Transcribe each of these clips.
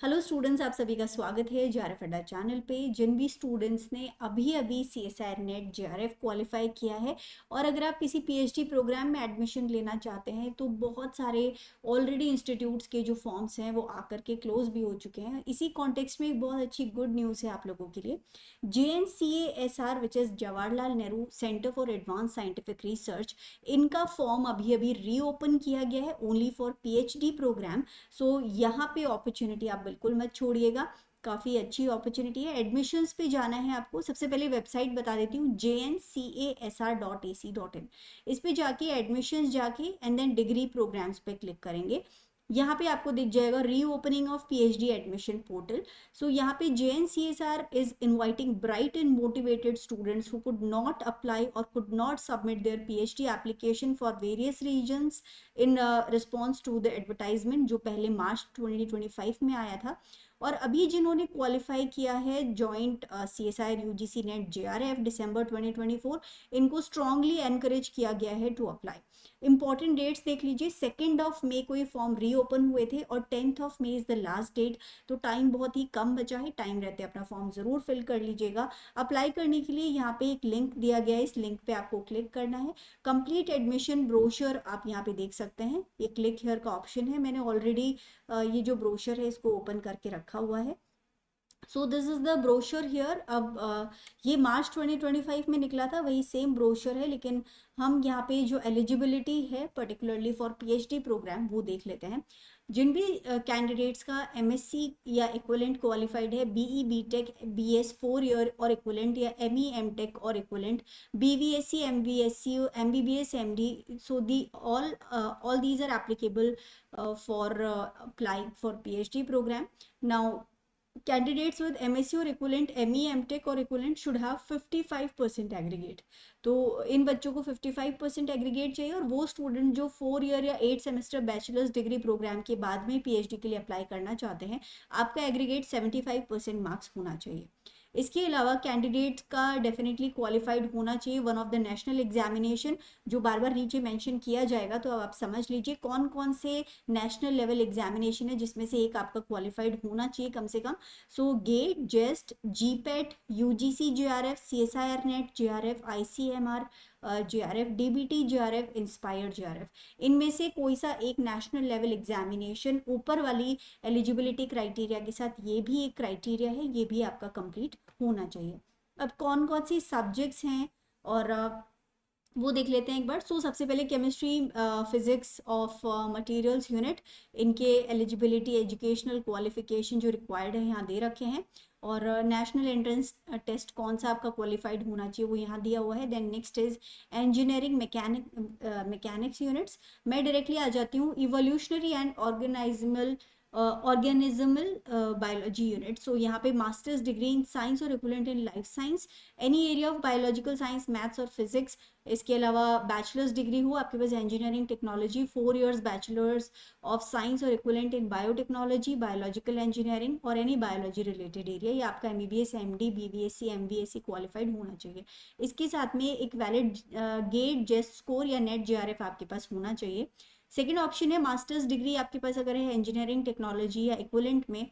Hello students, आप सभी का स्वागत है जेआरएफ अड्डा चैनल पे। जिन भी स्टूडेंट्स ने अभी अभी सीएसआई नेट जेआरएफ क्वालिफाई किया है और अगर आप किसी पीएचडी प्रोग्राम में एडमिशन लेना चाहते हैं तो बहुत सारे ऑलरेडी इंस्टीट्यूट्स के जो फॉर्म्स हैं वो आकर के क्लोज भी हो चुके हैं। इसी कॉन्टेक्स्ट में एक बहुत अच्छी गुड न्यूज़ है आप लोगों के लिए। JNCASR which is Jawaharlal Nehru centre for advance scientific research, इनका फॉर्म अभी अभी रीओपन किया गया है ओनली फॉर पीएचडी प्रोग्राम। सो यहाँ पे अपॉर्चुनिटी आप बिल्कुल मत छोड़िएगा, काफ़ी अच्छी अपॉर्चुनिटी है। एडमिशन्स पे जाना है आपको, सबसे पहले वेबसाइट बता देती हूँ jncasr.ac.in। इस पे जाके एडमिशन्स जाके एंड देन डिग्री प्रोग्राम्स पे क्लिक करेंगे। यहाँ पे आपको दिख जाएगा reopening of PhD admission portal. So यहाँ पे JNCSR is inviting bright and motivated students who could not apply और could not submit their PhD application for various reasons in response to the advertisement जो पहले मार्च 2025 में आया था। और अभी जिन्होंने क्वालिफाई किया है joint CSIR UGC net JRF दिसंबर 2024, इनको स्ट्रांगली एनकरेज किया गया है टू अप्लाई। इंपॉर्टेंट डेट्स देख लीजिए, 2 मई को ये फॉर्म रीओपन हुए थे और 10 मई इज द लास्ट डेट। तो टाइम बहुत ही कम बचा है, टाइम रहते अपना फॉर्म ज़रूर फिल कर लीजिएगा। अप्लाई करने के लिए यहाँ पे एक लिंक दिया गया है, इस लिंक पे आपको क्लिक करना है। कंप्लीट एडमिशन ब्रोशर आप यहाँ पे देख सकते हैं, ये क्लिक हियर का ऑप्शन है। मैंने ऑलरेडी ये जो ब्रोशर है इसको ओपन करके रखा हुआ है। So this is the brochure here. अब ये मार्च 2025 में निकला था, वही सेम ब्रोशर है, लेकिन हम यहाँ पे जो एलिजिबिलिटी है पर्टिकुलरली फॉर पीएचडी प्रोग्राम वो देख लेते हैं। जिन भी कैंडिडेट्स का एमएससी या इक्विवेलेंट क्वालिफाइड है, बीई बीटेक बीएस 4 ईयर और इक्विवेलेंट, या एमई एमटेक और equivalent, BVSc MBSC MBBS MD, so the all these are applicable for applying for PhD program. Now candidates with MSc or equivalent, ME MTech और equivalent should have 55% aggregate. तो इन बच्चों को 55% aggregate चाहिए, और वो student जो 4 year या 8 semester bachelors degree programme के बाद में पीएचडी के लिए अप्लाई करना चाहते हैं, आपका एग्रीगेट 75% मार्क्स होना चाहिए। इसके अलावा कैंडिडेट का डेफिनेटली क्वालिफाइड होना चाहिए one of the national examination, जो बार बार नीचे मेंशन किया जाएगा। तो अब आप समझ लीजिए कौन कौन से नेशनल लेवल एग्जामिनेशन है जिसमें से एक आपका क्वालिफाइड होना चाहिए कम से कम। So GATE, JEST, GPAT, UGC JRF, CSIR NET JRF, ICMR JRF, DBT JRF, INSPIRE JRF, इनमें से कोई सा एक नेशनल लेवल एग्जामिनेशन ऊपर वाली एलिजिबिलिटी क्राइटेरिया के साथ, ये भी एक क्राइटेरिया है, ये भी आपका कंप्लीट होना चाहिए। अब कौन कौन सी सब्जेक्ट्स हैं और वो देख लेते हैं एक बार। सो सबसे पहले chemistry, physics of materials unit, इनके एलिजिबिलिटी एजुकेशनल क्वालिफिकेशन जो रिक्वायर्ड है यहाँ दे रखे हैं। और नेशनल एंट्रेंस टेस्ट कौन सा आपका क्वालिफाइड होना चाहिए वो यहाँ दिया हुआ है। Then next is engineering mechanics units. मैं डायरेक्टली आ जाती हूँ evolutionary and organismal biology unit. So यहाँ पे मास्टर्स डिग्री इन साइंस और equivalent in life science, any area of biological science, maths और फिजिक्स। इसके अलावा बैचलर्स डिग्री हो आपके पास engineering technology, 4 years bachelors of science और equivalent in biotechnology, biological engineering और एनी बायोलॉजी रिलेटेड एरिया, ये आपका MBBS MD BVSc MBSC qualified होना चाहिए। इसके साथ में एक वैलिड गेट, जेस्ट स्कोर या नेट जेआरएफ आपके पास होना चाहिए। सेकेंड ऑप्शन है मास्टर्स डिग्री आपके पास अगर है इंजीनियरिंग टेक्नोलॉजी या इक्विवेलेंट में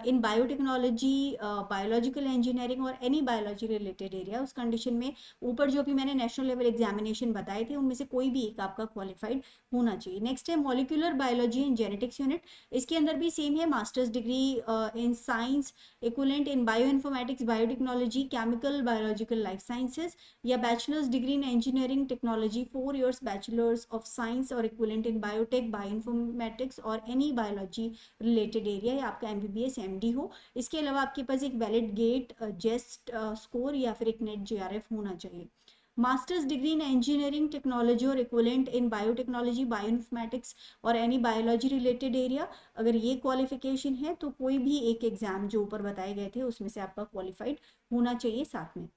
इन बायोटेक्नोलॉजी, बायोलॉजिकल इंजीनियरिंग और एनी बायोलॉजी रिलेटेड एरिया, उस कंडीशन में ऊपर जो भी मैंने नेशनल लेवल एग्जामिनेशन बताए थे उनमें से कोई भी एक आपका क्वालिफाइड होना चाहिए। नेक्स्ट है molecular biology and genetics unit. इसके अंदर भी सेम है, masters degree in science, equivalent in bio informatics, biotechnology, chemical biological life sciences, या bachelors degree in engineering technology, 4 years bachelors of science और equivalent in biotech, bio informatics और any biology related area, या आपका MBBS MD हो। इसके अलावा आपके पास एक वैलिड गेट, जेस्ट स्कोर या फिर एक नेट जेआरएफ होना चाहिए। Masters degree in engineering technology और इक्विवेलेंट इन बायोटेक्नोलॉजी, बायोइन्फॉर्मेटिक्स और एनी बायोलॉजी रिलेटेड एरिया, अगर ये क्वालिफिकेशन है तो कोई भी एक एग्जाम जो ऊपर बताए गए थे उसमें से आपका क्वालिफाइड होना चाहिए साथ में।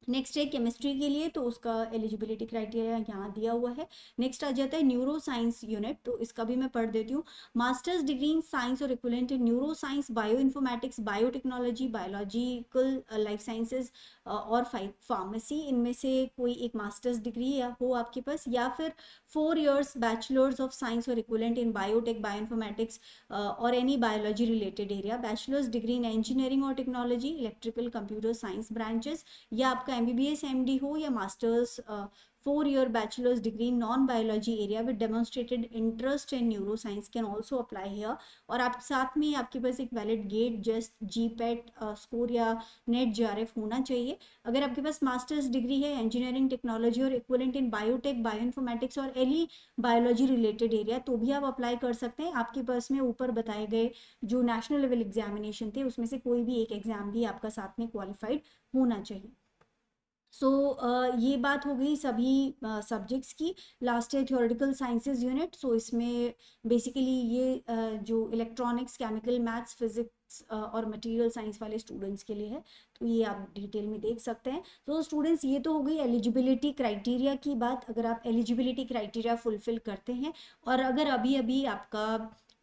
नेक्स्ट है केमिस्ट्री के लिए, तो उसका एलिजिबिलिटी क्राइटेरिया यहाँ दिया हुआ है। नेक्स्ट आ जाता है न्यूरो साइंस यूनिट, तो इसका भी मैं पढ़ देती हूँ। मास्टर्स डिग्री इन साइंस और इक्विवेलेंट इन neuro science, bio informatics, biotechnology, biological life sciences और फार्मेसी, इनमें से कोई एक मास्टर्स डिग्री या हो आपके पास, या फिर 4 years बैचलर्स ऑफ साइंस और equivalent in biotech, bio informatics और any biology related area, bachelors degree in engineering और technology, electrical, computer science branches, या आपका एमबीबीएस एमडी हो, या masters 4 year bachelors degree non biology area with demonstrated interest in neuro science can also apply here. और आप साथ में आपके पास एक valid GATE JEST GPAT score या नेट जेआरएफ होना चाहिए। अगर आपके पास मास्टर्स डिग्री है इंजीनियरिंग, टेक्नोलॉजी और equivalent in biotech, bio informatics और एनी बायोलॉजी रिलेटेड एरिया, तो भी आप अप्लाई कर सकते हैं। आपके पास में ऊपर बताए गए जो नेशनल लेवल एग्जामिनेशन थे उसमें से कोई भी एक एग्जाम भी आपका साथ में क्वालिफाइड होना चाहिए। सो ये बात हो गई सभी सब्जेक्ट्स की। लास्ट है थ्योरेटिकल साइंसेज यूनिट। सो इसमें बेसिकली ये जो इलेक्ट्रॉनिक्स, केमिकल, मैथ्स, फिजिक्स और मटेरियल साइंस वाले स्टूडेंट्स के लिए है, तो ये आप डिटेल में देख सकते हैं। तो स्टूडेंट्स ये तो हो गई एलिजिबिलिटी क्राइटेरिया की बात। अगर आप एलिजिबिलिटी क्राइटेरिया फुलफिल करते हैं और अगर अभी अभी आपका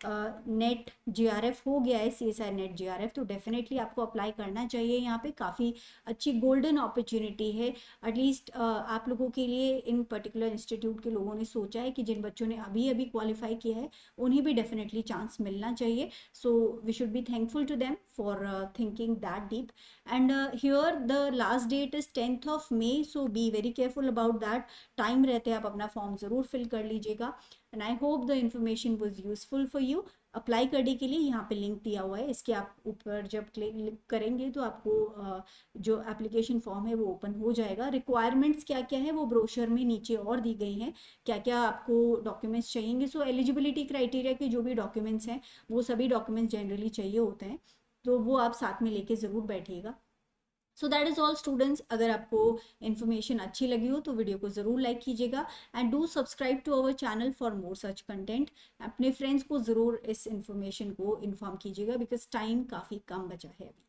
नेट जेआरएफ हो गया है, सीएसआई नेट जेआरएफ, तो डेफिनेटली आपको अप्लाई करना चाहिए। यहाँ पे काफ़ी अच्छी गोल्डन अपॉर्चुनिटी है एटलीस्ट आप लोगों के लिए। इन पर्टिकुलर इंस्टीट्यूट के लोगों ने सोचा है कि जिन बच्चों ने अभी अभी क्वालिफाई किया है उन्हें भी डेफिनेटली चांस मिलना चाहिए। So we should be thankful to them for thinking that deep. And here the last date is 10th of May, so be very careful about that. Time रहते आप अपना फॉर्म ज़रूर फिल कर लीजिएगा। And I hope the information was useful for you. Apply करने के लिए यहाँ पे लिंक दिया हुआ है, इसके आप ऊपर जब क्लिक करेंगे तो आपको जो एप्लीकेशन फॉर्म है वो ओपन हो जाएगा। रिक्वायरमेंट्स क्या क्या है वो ब्रोशर में नीचे और दी गई हैं, क्या क्या आपको डॉक्यूमेंट्स चाहिए। सो एलिजिबिलिटी क्राइटेरिया के जो भी डॉक्यूमेंट्स हैं वो सभी डॉक्यूमेंट्स जनरली चाहिए होते हैं, तो वो आप साथ में लेके ज़रूर बैठिएगा। So that is all students. अगर आपको इन्फॉर्मेशन अच्छी लगी हो तो वीडियो को ज़रूर लाइक कीजिएगा and do subscribe to our channel for more such content. अपने फ्रेंड्स को ज़रूर इस इन्फॉर्मेशन को इन्फॉर्म कीजिएगा बिकॉज टाइम काफ़ी कम बचा है अभी।